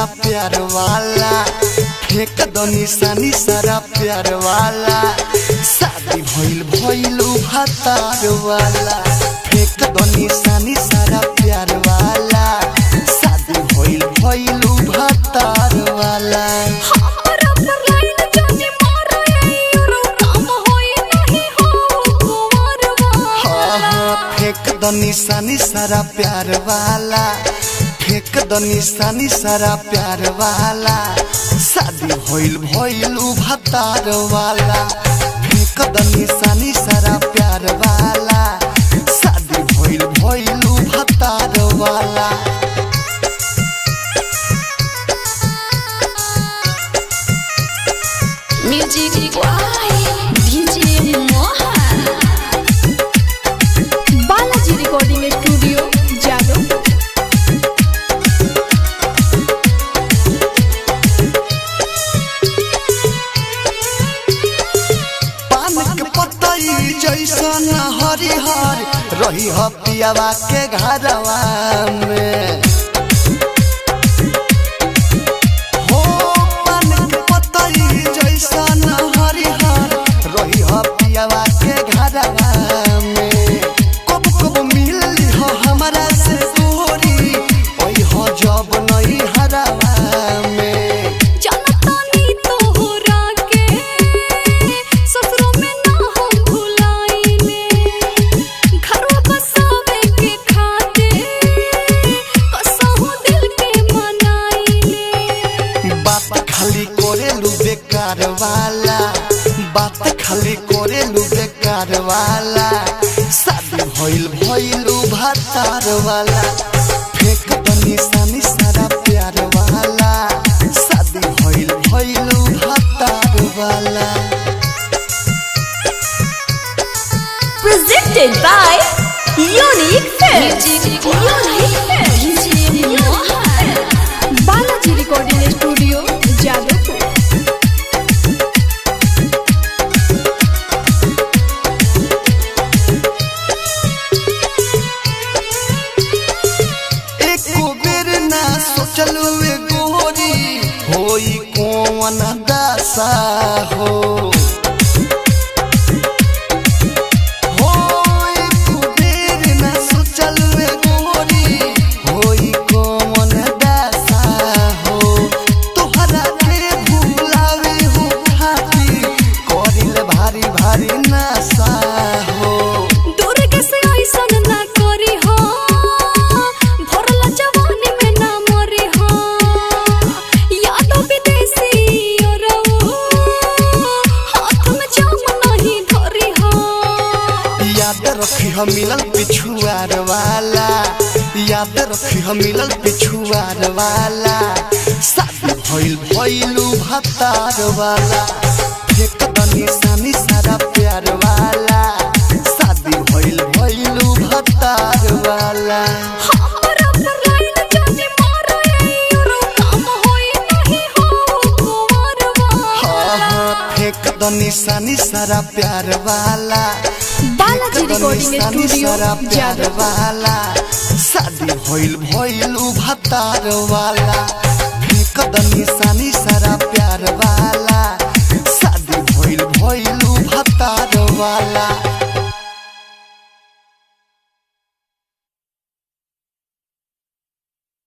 सारा प्यार वाला, फेंक दो निशानी सारा प्यार वाला। शादी भइल भइलू भतार वाला, फेंक दो निशानी सारा प्यार वाला। शादी भइल भइलू भतार वाला। फेंक दो निशानी सारा प्यार वाला, फेंक दो निशानी सारा प्यार वाला। शादी भइल भइलू भतार वाला, फेंक दो निशानी सारा प्यार वाला। शादी भइल भइलू भतार वाला। Music DJ Mohan, Balaji recording studio Jadav. पान के पतई जैसन हरिहर रही ह पियावा के घरवा में। हो पान के पतई जैसन हरिहर रही ह पियावा के घरवा में। कब कब मिलली हो हमरा से दूरी, ओई हो जब नहीं हरवा में। जनतानी तोहरा के ससुरों में ना हम भुलाइले, घरवा बसावे के खातिर कसहु दिल के मनाइले। बात खाली करेलू बेकार वाला, बात खाली करेलू बेकार वाला। शादी भइल भइलू भतार वाला, फेंक दो निशानी सारा प्यार वाला। शादी भइल भइलू भतार वाला। Presented by Unique Films. DJ Mohan, Balaji recording studio Jadavpur. एको बेर ना सोचलू ए गोरी, होई कौन दशा हो। हो एको बेर ना सोचलू ए गोरी, होई कौन दशा हो। तोहरा के भुलावे हो खातिर करिल भारी भारी नशा हो। दुर्ग से ऐसन ना करी हो, भरला जवानी में ना मरी हो। यादों विदेशी औरऊ, हाथ में जाम नहीं धरी हो। याद रखी हम मिलल पिछुआर वाला, याद रखी हम मिलल पिछुआर वाला। शादी भइल भइलू भतार वाला, फेंक दो निशानी सारा प्यार वाला। शादी भइल भइलू भतार वाला। हमरा पर लाइन जाने मारो औरऊ, काम होई नहीं हो कुंवरवा। फेंक दो निशानी सारा प्यार वाला, बालाजी रिकॉर्डिंग निशानी स्टूडियो सारा प्यार जादव। वाला। शादी भइल भइलू भतार वाला, फेंक दो निशानी सारा